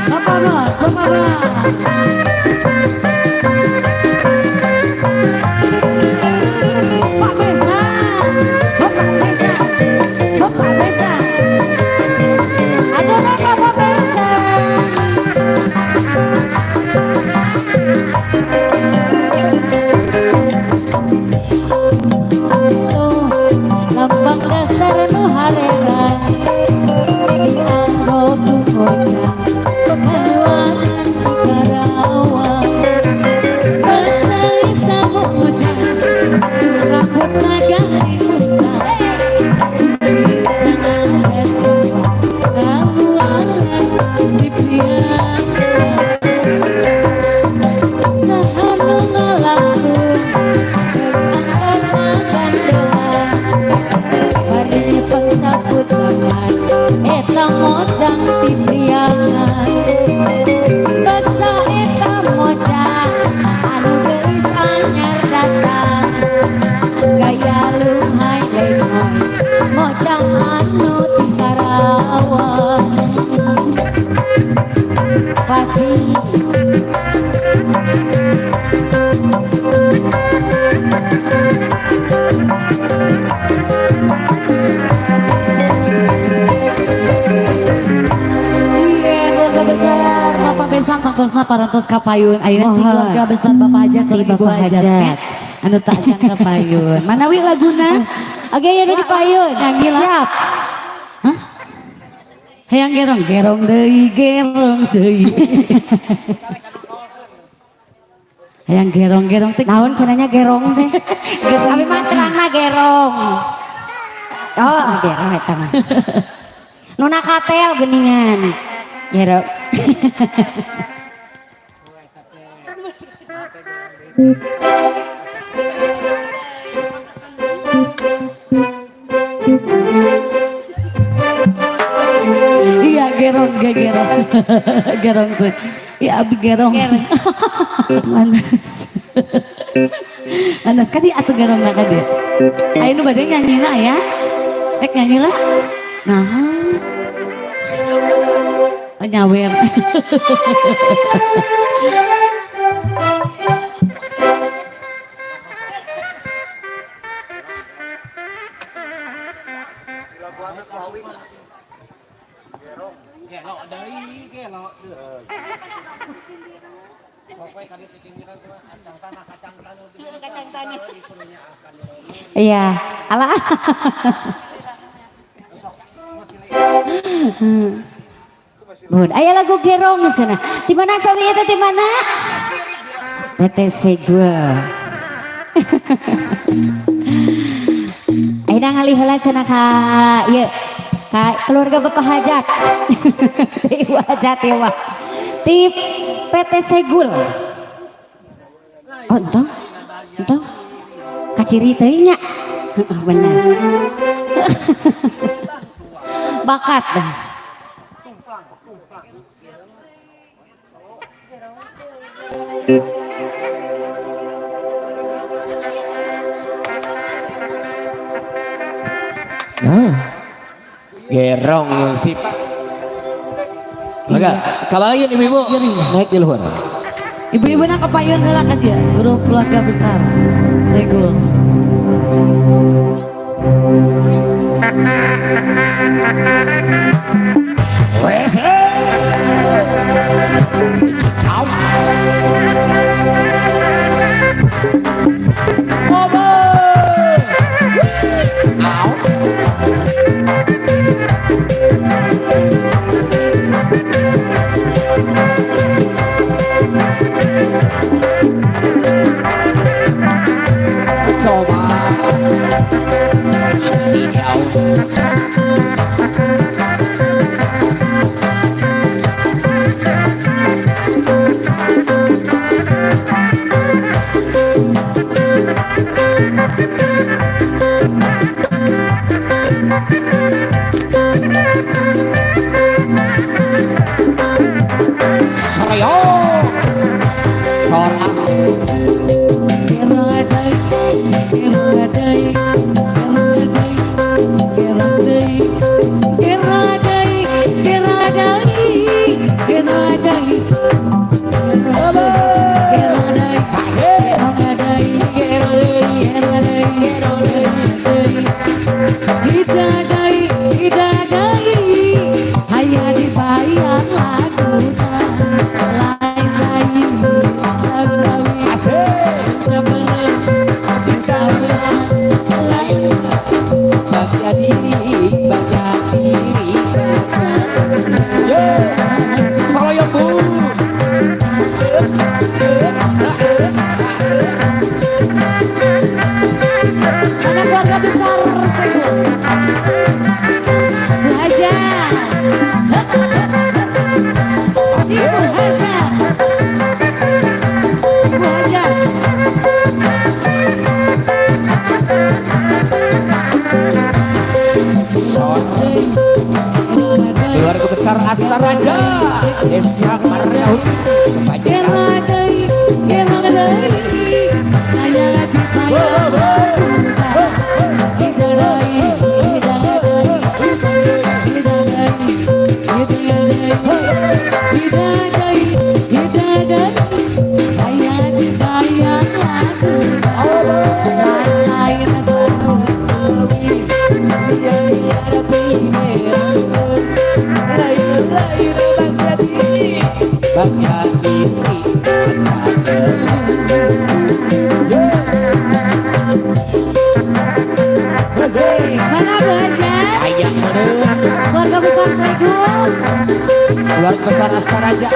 Bapak bos, bapak bos. Pak Besa, bapak Besa, bapak Besa. Aduh bapak Besa. Lambang dasar nu harera dianggo bungojang pekaluanan di Karawang bersalita mengojang rambut naga dimuntah sini jangan tercoba kaluanan di priangan sahanu ngalamun angkat tangan harinya pangsaput tangan eta mojang ti priangan basa eta mojang anu geus anyar datang gaya lumai lemoy mojang anu ti Karawang pasti besar Bapak Besar pangkosna parantos kapayun ayeuna keluarga besar Bapak Hajat sareng Ibu Hajat anu tajang kapayun manawi laguna oge aya di payun nyanyi siap hah hayang gerong gerong deui hayang gerong teh naon cenanya gerong teh abi mah terangna gerong oh gerong eta mah nu nakatel geuningan gerong iya gerong gerong tuh iya abi gerong manas kan atuh gerong na kan dia ayo nu bade nyanyina ya rek nyanyi lah nah nyawer iya alah Bun, aya lagu gerong di sana. Di mana sami eta di mana? PTC gua. Ayeuna ngalih heula cenah ka ieu ka keluarga Bapak Hajat. Ibu Hajat ya wah. Ti PTC Gul. Oh, entong. Entong. Kaciri teh nya. Heeh, bener. Bakat dah. Nah, gerong sip. Enggak, kabayan ibu-ibu naik di luar. Ibu-ibu nak kepayun heula ka dia, grup keluarga besar. Segul. Wes. Ciao. Mobo. Au. Coba. Ini Keluarga besar Asta Raja Desa Margaun Keluarga besar Segul, keluarga besar Asta Raja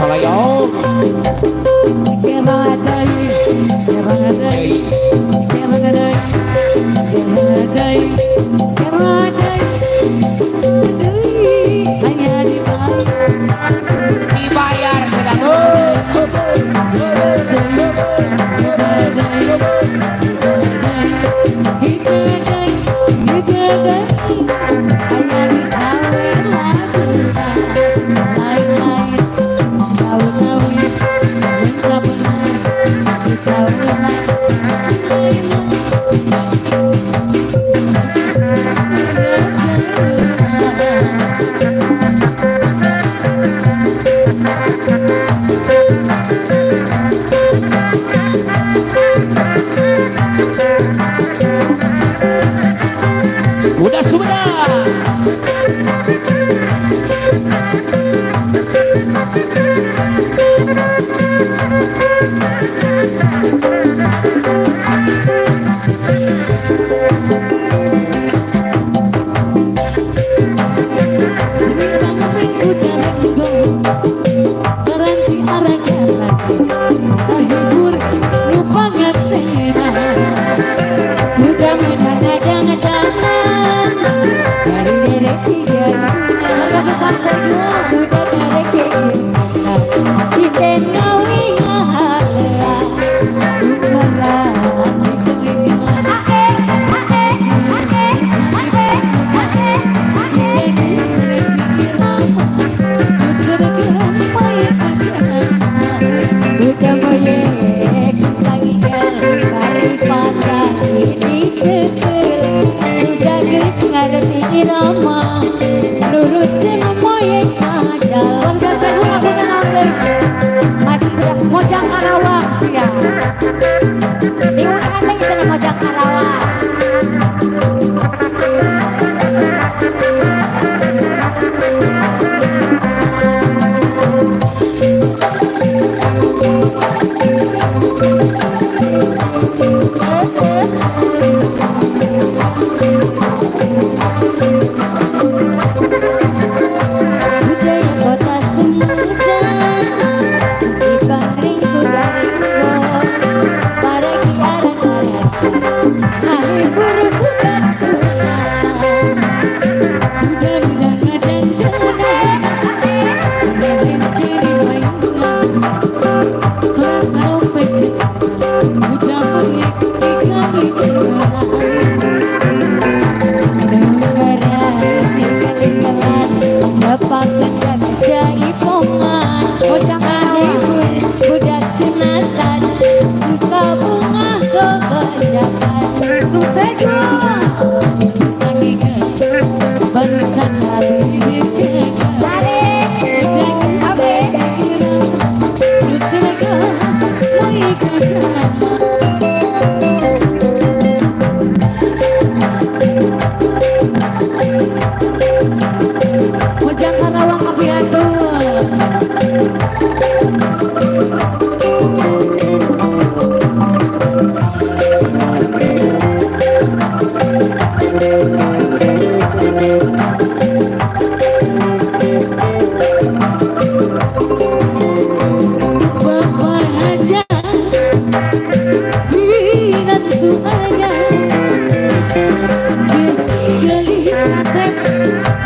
Salayong dibayar sedang udah sudah. Mojang Karawang siang. Diulangan lagi sana Mojang Karawang. Segul,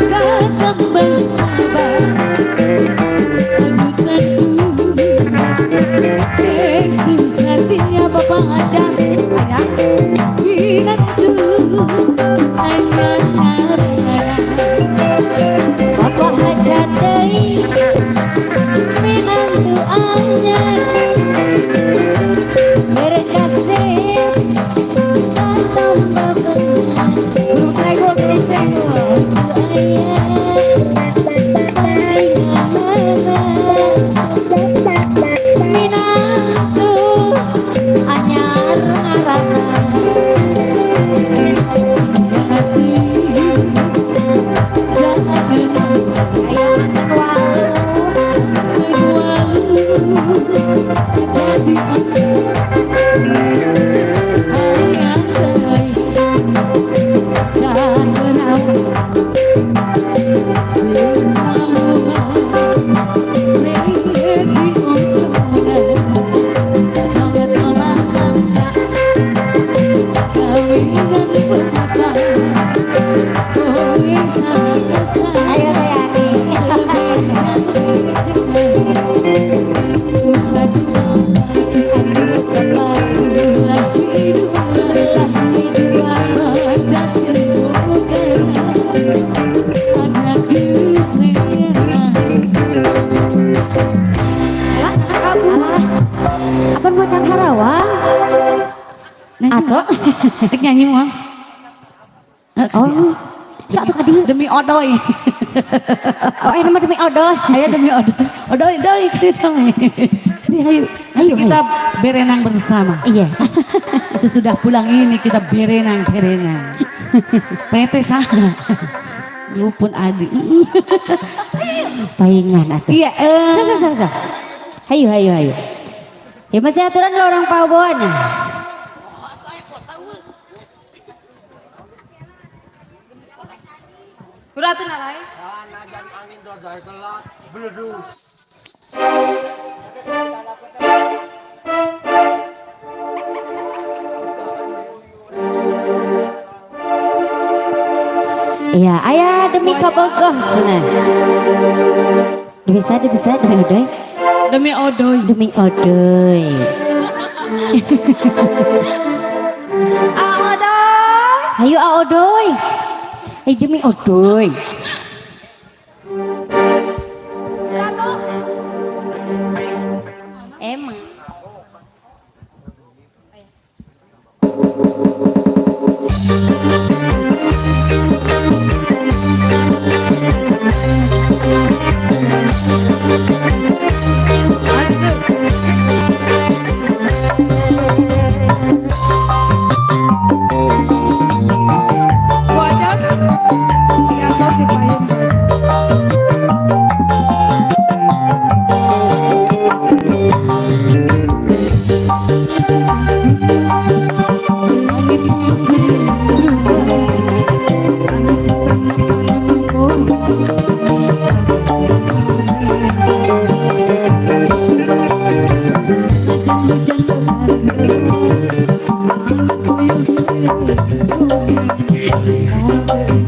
Kakak bersabar Yesus hatinya Bapak ajak Ingatku Anyar Bapak ajak Minantu anyar Berkasih Tambah benar Burung sego Minantu anyar arana Apa mau can harawa? Atau nyanyi mau? Oh, satu kali demi odoy. Oh, ini mah demi odoy. Ayo demi odoy. Odoy, ayo kita berenang bersama. Iya. Sesudah pulang ini kita berenang. PT sana. Lupun adik. Paingan atau? Iya. Sa. Hayu. Ya masih aturan orang Pawon. Kuratun alay. Najan angin dodai kelat beledu. Iya, ayah demi kabogoh sana. Bisa demi odoy. Demi odoy. Odoy. Ayo odoy. Demi odoy. Emang.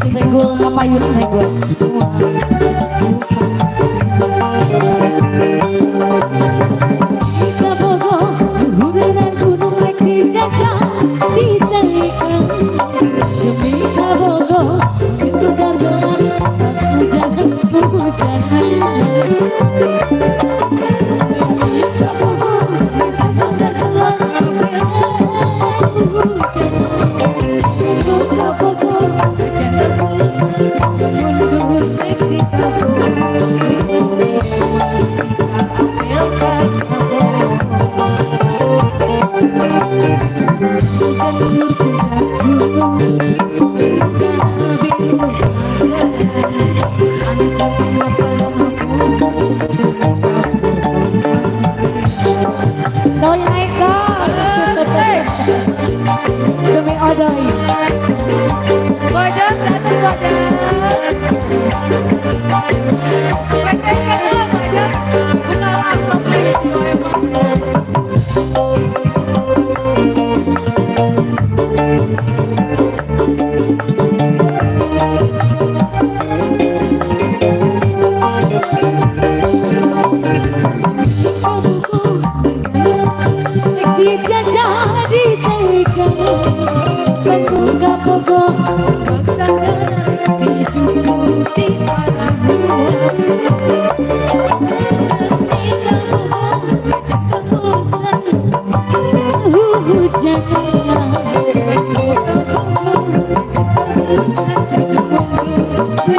Segul ngapayun segul. Kita bogo guguran gunung lagi jajah ditaikan demi kabogo itu darboan sudah berhujan. Mundur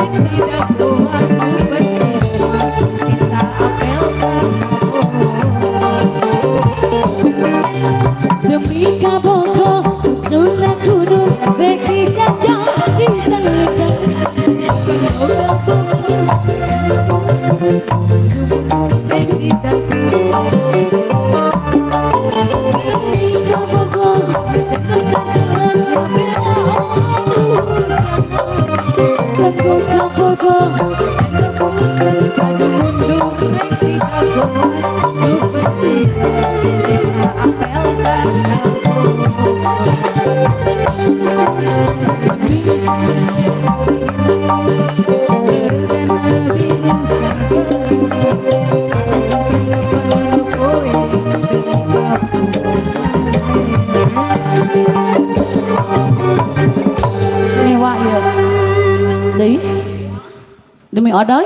tidak keluar bisa apelkan demi kabogo nuna kudu beki jajang di tengah beki jajang demi odoy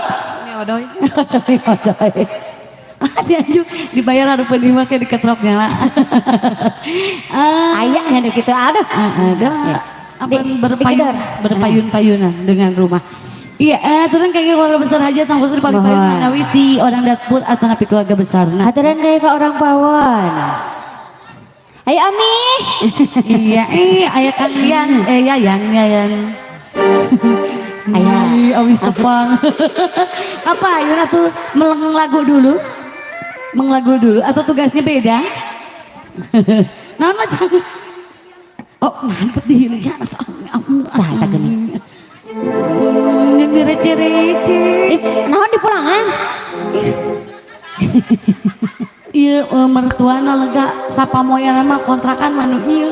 demi odoy dianjuk dibayar harus penima ke diketroknya lah ayahnya gitu aduh apa berpayun-payunan dengan rumah iya aturan kayak keluarga besar aja tangguh seri paling payun manawiti orang dapur atau napi keluarga besar aturan kayak ke orang pawon ayo Ami iya ayah kalian yayan ayah awis tepang apa Yuna tuh mengelagu dulu atau tugasnya beda nama jangan oh ngampet dihilihan tak gini ini receh-receh naon di pulangan iya mertuana lega sapa moya nama kontrakan manu iya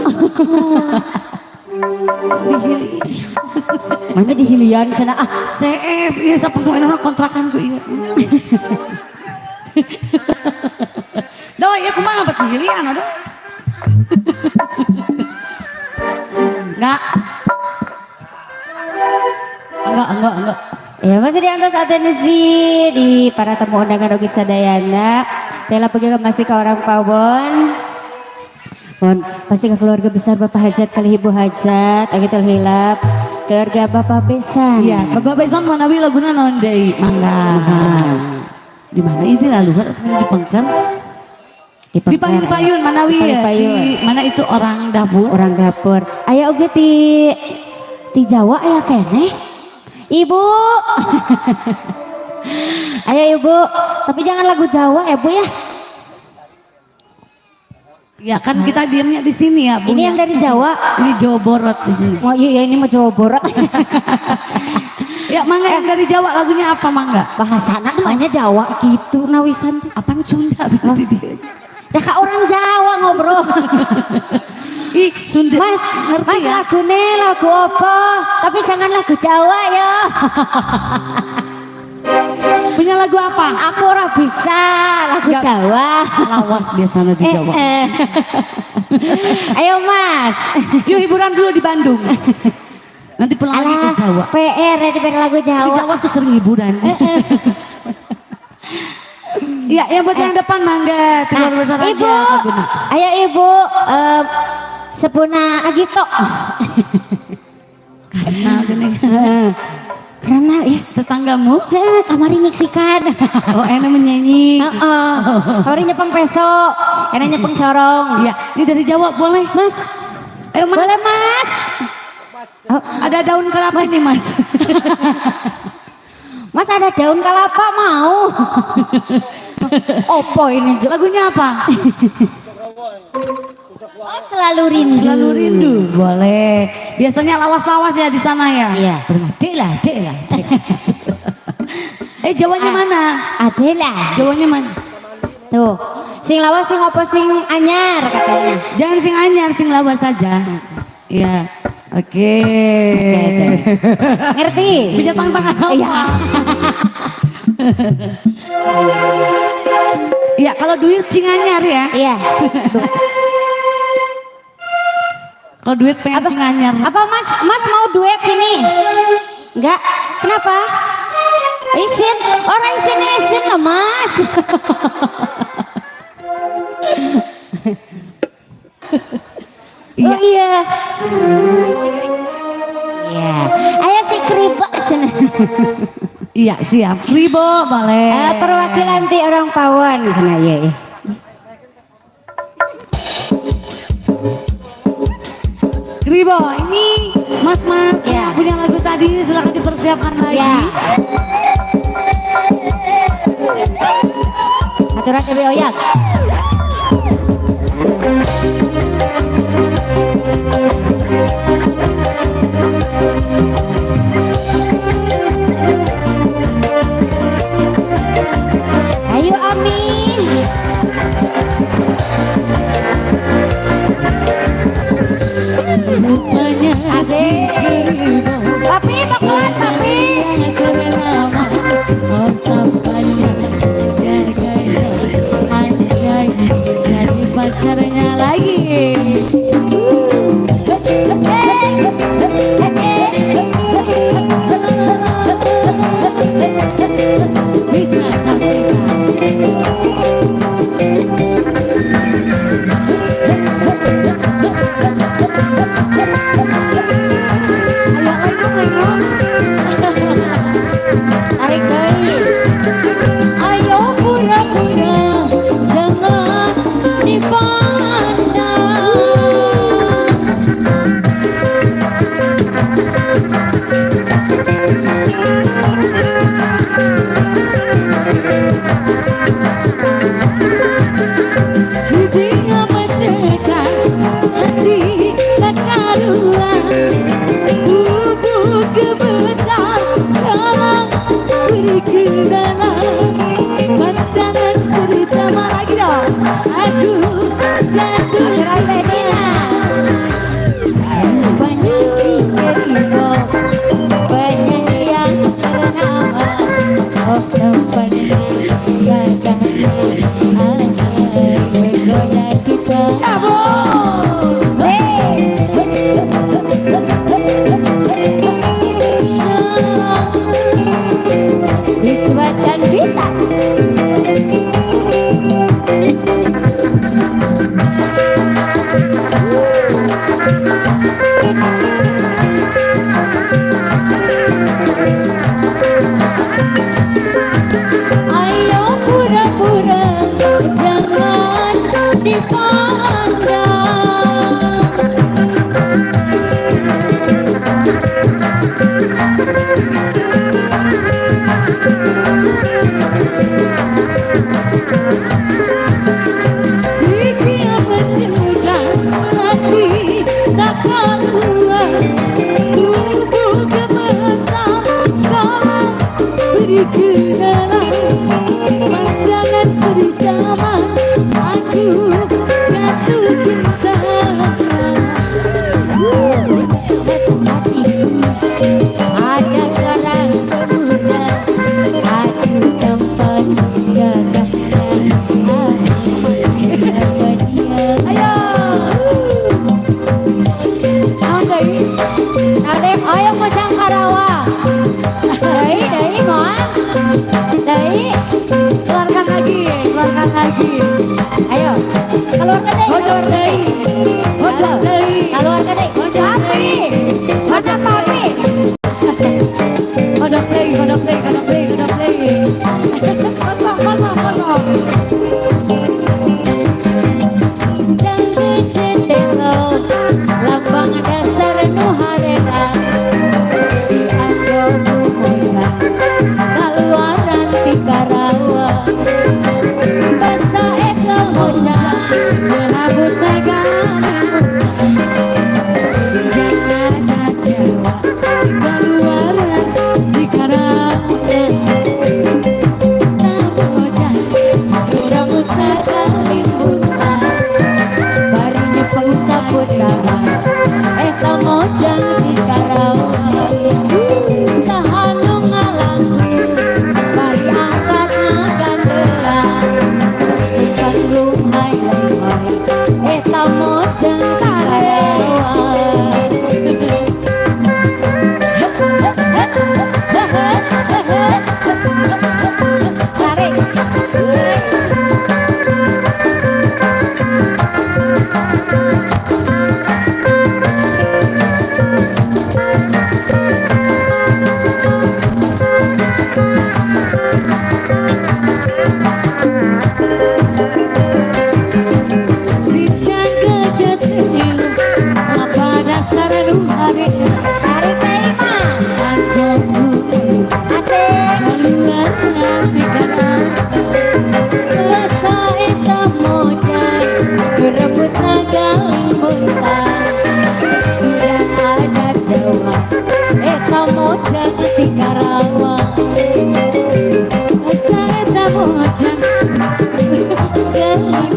mana di hilian sana CF iya sapa moya nama kontrakan ku iya doa ya kumaha bet hilian aduh enggak ya masih diantar saat ini sih di para tamu undangan Rogi Sadayana Tela pergi masih ke orang pawon pun pasti ke keluarga besar Bapak Hajat kali Ibu Hajat agitul hilap keluarga Bapak Besan iya Bapak Besan mana wi laguna naon deui mangga di mana itu lalu atau di Pengker di Payun mana wi mana itu orang dapur aya oge ti Jawa aya keneh Ibu ayo Ibu tapi jangan lagu Jawa ya Bu ya ya kan kita diamnya di sini ya Bu ini yang dari Jawa ini Jawa Borot di sini oh iya ini mah Jawa Borot ya mangga yang dari Jawa lagunya apa mangga bahasana namanya Jawa gitu nawisan apaan Sunda berarti dia dah kak orang Jawa ngobrol ih Sunda Mas ngerti Mas ya? Lagu apa tapi jangan lagu Jawa ya punya lagu apa aku ora bisa lagu Jawa lawas biasanya di Jawa ayo Mas yuk hiburan dulu di Bandung nanti pulang lagi ke Jawa PR di lagu Jawa di Jawa tuh sering hiburan iya yang buat yang depan mangga besar Ibu aja, ayo Ibu Sepuna Agito karena ya tetanggamu kamari nyeksikan oh enak menyanyi kamari nyepeng peso enak nyepeng corong iya ini dari Jawa boleh Mas ayo Mas boleh Mas ada daun kelapa nih Mas Mas ada daun kelapa mau opo ini lagunya apa oh selalu rindu boleh biasanya lawas-lawas ya di sana ya iya dek lah Jawanya mana adalah Jawanya mana tuh sing lawas sing apa sing anyar katanya jangan sing anyar sing lawas saja iya oke. Ngerti punya tangan iya iya kalau duit sing anyar ya iya kalau duit pengen sing anyar apa Mas mau duet sini enggak kenapa isin orang isin lah Mas oh iya iya ayo si kriba sana Iya siap. Ribo boleh. Perwakilan ti orang Pawon di sana ya. Ribo ini mas-mas Ya. yang punya lagu tadi silahkan dipersiapkan lagi. Ya. Aturan DB Oyak. Ayo Ami. Rupanya Asik. Ribo. Papi bakalan papi. Oh tampaknya gaya-gaya anjay jadi pacarnya lagi. Bisa cantik. Tarik deui. Ayo pura-pura jangan dipandang. Sedih mendekat hati tak karuan. Tubuh gemetar dalam berkenalan. Pandangan pertama lagi dong. Aku jatuh cinta. Banyak si Ribo, penyanyi yang ternama. Oh tempatnya gagahnya menggoda kita. Wiswa Canbita. Ayo pura-pura jangan dipandang. Sikap mendekat hati tak karuan. Tubuh gemetar dalam berkenalan. Pandangan pertama aku jatuh cinta. Ada seorang pemuda, aku tempat gagahnya. Ayo. Adek, ayo mojang Karawang. Dei moal. Dei, Keluarkan lagi, keluarkan lagi. ayo. Keluarkan deh. Hodor deui. Hodor deui. Keluarkan deh. Papi. Mana papi? Hodor deui, hodor deui, hodor deui, hodor deui. Kosong, kosong, kosong. Jangan cendelot, lambang dasar nu harena. Dianggo kumojang, kaluaran ti Karawang. Basa eta mojang, melabut negara. Jangan kecewa, Keluaran di Karawang. wah asa eta bocah geling